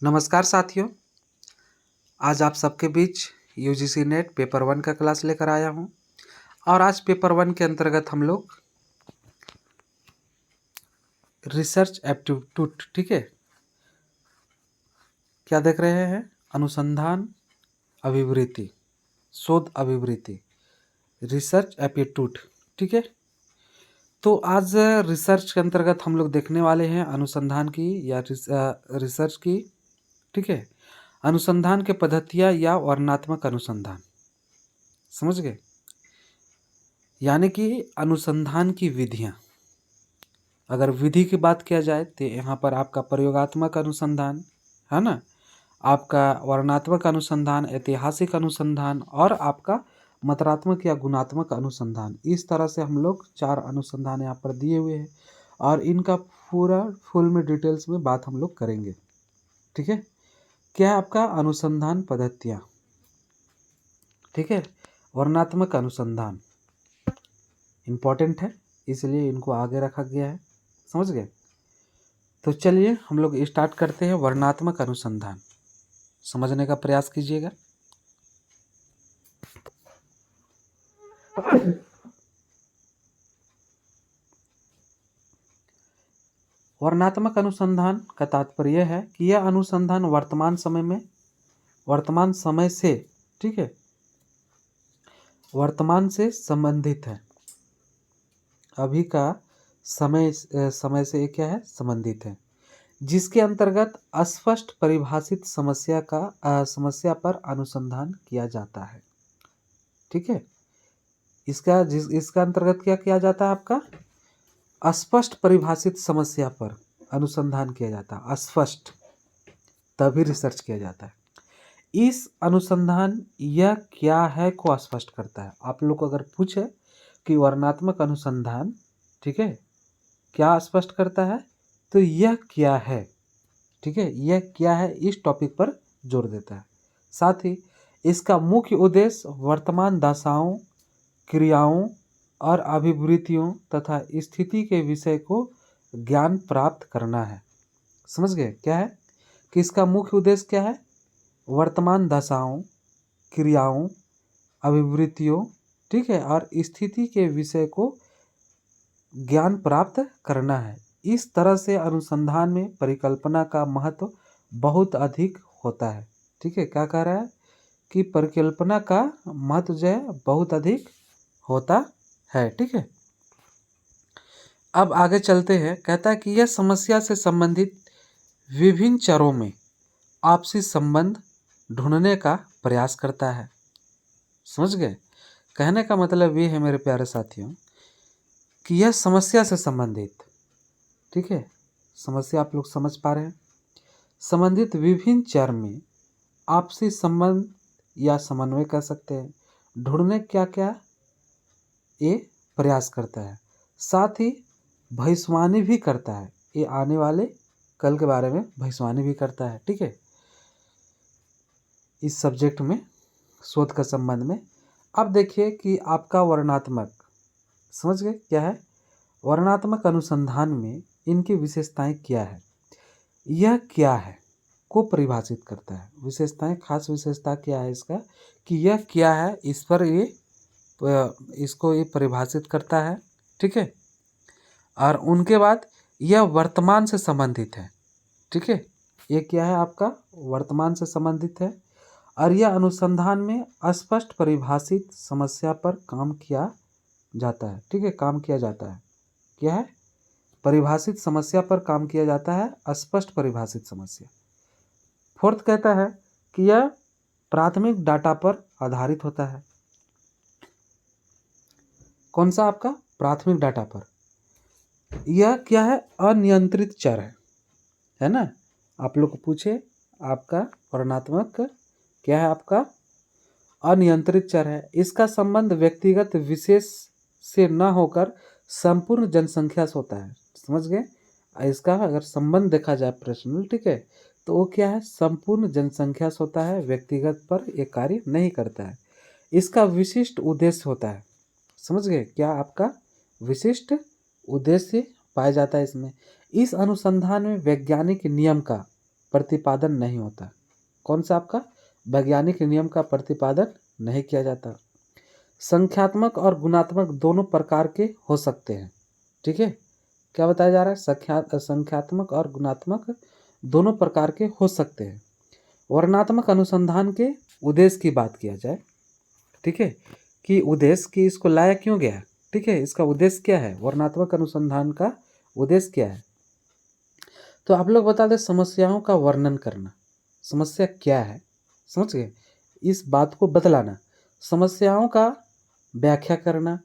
नमस्कार साथियों। आज आप सबके बीच यूजीसी नेट पेपर 1 का क्लास लेकर आया हूं और आज पेपर 1 के अंतर्गत हम लोग रिसर्च एप्टीट्यूड, ठीक है, क्या देख रहे हैं? अनुसंधान अभिवृत्ति, शोध अभिवृत्ति, रिसर्च एप्टीट्यूड, ठीक है। तो आज रिसर्च के अंतर्गत हम लोग देखने वाले हैं अनुसंधान की या रिसर्च की, ठीक है। अनुसंधान के पद्धतियाँ या वर्णनात्मक अनुसंधान, समझ गए? यानी कि अनुसंधान की विधियाँ। अगर विधि की बात किया जाए तो यहाँ पर आपका प्रयोगात्मक अनुसंधान है ना, आपका वर्णनात्मक अनुसंधान, ऐतिहासिक अनुसंधान और आपका मात्रात्मक या गुणात्मक अनुसंधान। इस तरह से हम लोग 4 अनुसंधान यहाँ पर दिए हुए हैं और इनका पूरा फुल में डिटेल्स में बात हम लोग करेंगे, ठीक है। क्या है आपका अनुसंधान पद्धतियाँ, ठीक है। वर्णनात्मक अनुसंधान इम्पॉर्टेंट है, इसलिए इनको आगे रखा गया है, समझ गए। तो चलिए हम लोग स्टार्ट करते हैं। वर्णनात्मक अनुसंधान समझने का प्रयास कीजिएगा। वर्णनात्मक अनुसंधान का तात्पर्य है कि यह अनुसंधान वर्तमान समय से, ठीक है, वर्तमान से संबंधित है। अभी का समय से क्या है? संबंधित है, जिसके अंतर्गत अस्पष्ट परिभाषित समस्या पर अनुसंधान किया जाता है, ठीक है। इसका अंतर्गत क्या किया जाता है? आपका अस्पष्ट परिभाषित समस्या पर अनुसंधान किया जाता है। अस्पष्ट, तभी रिसर्च किया जाता है। इस अनुसंधान यह क्या है को स्पष्ट करता है। आप लोग को अगर पूछे कि वर्णनात्मक अनुसंधान, ठीक है, क्या स्पष्ट करता है, तो यह क्या है, ठीक है, यह क्या है, इस टॉपिक पर जोर देता है। साथ ही इसका मुख्य उद्देश्य वर्तमान दशाओं, क्रियाओं और अभिवृत्तियों तथा स्थिति के विषय को ज्ञान प्राप्त करना है। समझ गए क्या है कि इसका मुख्य उद्देश्य क्या है? वर्तमान दशाओं, क्रियाओं, अभिवृत्तियों, ठीक है, और स्थिति के विषय को ज्ञान प्राप्त करना है। इस तरह से अनुसंधान में परिकल्पना का महत्व बहुत अधिक होता है, ठीक है। क्या कह रहा है कि परिकल्पना का महत्व जो है बहुत अधिक होता है, ठीक है। अब आगे चलते हैं। कहता है कि यह समस्या से संबंधित विभिन्न चरों में आपसी संबंध ढूंढने का प्रयास करता है। समझ गए? कहने का मतलब ये है मेरे प्यारे साथियों कि यह समस्या से संबंधित, ठीक है, समस्या आप लोग समझ पा रहे हैं, संबंधित विभिन्न चर में आपसी संबंध या समन्वय कर सकते हैं, ढूंढने क्या क्या ये प्रयास करता है। साथ ही भविष्यवाणी भी करता है, ये आने वाले कल के बारे में भविष्यवाणी भी करता है, ठीक है, इस सब्जेक्ट में, शोध का संबंध में। अब देखिए कि आपका वर्णनात्मक, समझ गए क्या है? वर्णनात्मक अनुसंधान में इनकी विशेषताएं क्या है, यह क्या है को परिभाषित करता है। विशेषताएं, खास विशेषता क्या है इसका कि यह क्या है, इस पर इसको ये परिभाषित करता है, ठीक है। और उनके बाद यह वर्तमान से संबंधित है, ठीक है, ये क्या है आपका? वर्तमान से संबंधित है। और यह अनुसंधान में अस्पष्ट परिभाषित समस्या पर काम किया जाता है, ठीक है, काम किया जाता है। क्या है? परिभाषित समस्या पर काम किया जाता है, अस्पष्ट परिभाषित समस्या। फोर्थ कहता है कि यह प्राथमिक डाटा पर आधारित होता है। कौन सा? आपका प्राथमिक डाटा पर। यह क्या है? अनियंत्रित चर है ना। आप लोग को पूछे आपका वर्णनात्मक क्या है? आपका अनियंत्रित चर है। इसका संबंध व्यक्तिगत विशेष से न होकर संपूर्ण जनसंख्या से होता है। समझ गए? इसका अगर संबंध देखा जाए प्रश्न, ठीक है, तो वो क्या है? संपूर्ण जनसंख्या से होता है, व्यक्तिगत पर ये कार्य नहीं करता है। इसका विशिष्ट उद्देश्य होता है। समझ गए क्या? आपका विशिष्ट उद्देश्य पाया जाता है इसमें। इस अनुसंधान में वैज्ञानिक नियम का प्रतिपादन नहीं होता। कौन सा आपका वैज्ञानिक नियम का प्रतिपादन नहीं किया जाता। संख्यात्मक और गुणात्मक दोनों प्रकार के हो सकते हैं। ठीक है, क्या बताया जा रहा है, संख्यात्मक और गुणात्मक दोनों प्रकार के हो सकते हैं। वर्णनात्मक अनुसंधान के उद्देश्य की बात किया जाए, ठीक है, कि उद्देश्य कि इसको लाया क्यों गया, ठीक है, इसका उद्देश्य क्या है, वर्णनात्मक अनुसंधान का उद्देश्य क्या है। तो आप लोग बता दें, समस्याओं का वर्णन करना, समस्या क्या है, समझ गए, इस बात को बतलाना, समस्याओं का व्याख्या करना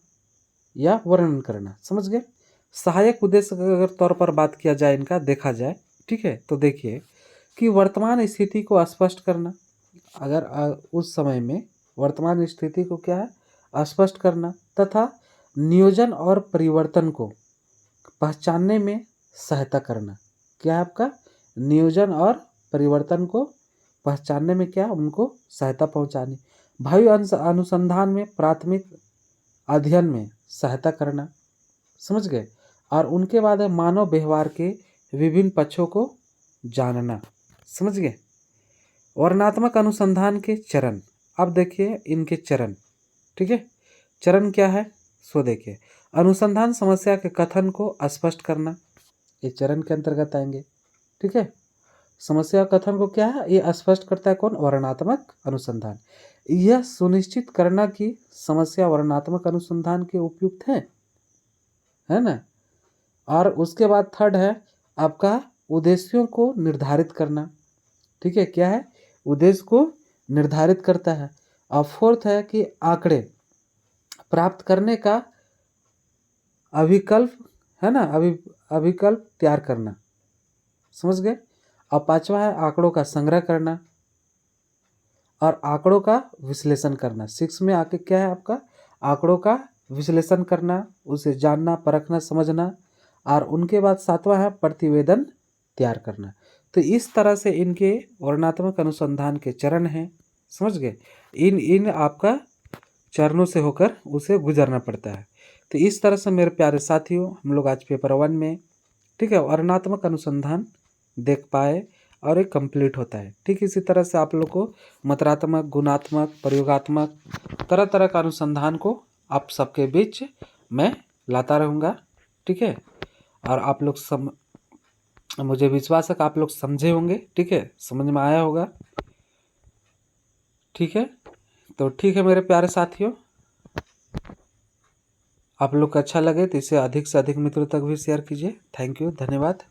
या वर्णन करना, समझ गए। सहायक उद्देश्य अगर तौर पर बात किया जाए, इनका देखा जाए, ठीक है, तो देखिए कि वर्तमान स्थिति को स्पष्ट करना, अगर उस समय में वर्तमान स्थिति को क्या है, स्पष्ट करना, तथा नियोजन और परिवर्तन को पहचानने में सहायता करना। क्या है आपका, नियोजन और परिवर्तन को पहचानने में क्या, उनको सहायता पहुंचानी। भावी अनुसंधान में प्राथमिक अध्ययन में सहायता करना, समझ गए। और उनके बाद है मानव व्यवहार के विभिन्न पक्षों को जानना, समझ गए। वर्णनात्मक अनुसंधान के चरण, अब देखिए इनके चरण, ठीक है, चरण क्या है, सो देखिए। अनुसंधान समस्या के कथन को स्पष्ट करना, ये चरण के अंतर्गत आएंगे, ठीक है। समस्या कथन को क्या है, ये स्पष्ट करता है कौन, वर्णनात्मक अनुसंधान। यह सुनिश्चित करना कि समस्या वर्णनात्मक अनुसंधान के उपयुक्त है ना। और उसके बाद थर्ड है आपका उद्देश्यों को निर्धारित करना, ठीक है, क्या है, उद्देश्य को निर्धारित करता है। और फोर्थ है कि आंकड़े प्राप्त करने का अभिकल्प, है ना, अभिकल्प तैयार करना, समझ गए। और पांचवा है आंकड़ों का संग्रह करना और आंकड़ों का विश्लेषण करना। 6 में आके क्या है आपका, आंकड़ों का विश्लेषण करना, उसे जानना, परखना, समझना। और उनके बाद 7वां है प्रतिवेदन तैयार करना। तो इस तरह से इनके वर्णनात्मक अनुसंधान के चरण हैं, समझ गए। इन आपका चरणों से होकर उसे गुजरना पड़ता है। तो इस तरह से मेरे प्यारे साथियों, हम लोग आज पेपर 1 में, ठीक है, वर्णनात्मक अनुसंधान देख पाए और एक कंप्लीट होता है। ठीक इसी तरह से आप लोग को मात्रात्मक, गुणात्मक, प्रयोगात्मक तरह तरह का अनुसंधान को आप सबके बीच मैं लाता रहूँगा, ठीक है। और आप लोग मुझे विश्वास है कि आप लोग समझे होंगे, ठीक है, समझ में आया होगा, ठीक है। तो ठीक है मेरे प्यारे साथियों, आप लोग को अच्छा लगे तो इसे अधिक से अधिक मित्रों तक भी शेयर कीजिए। थैंक यू, धन्यवाद।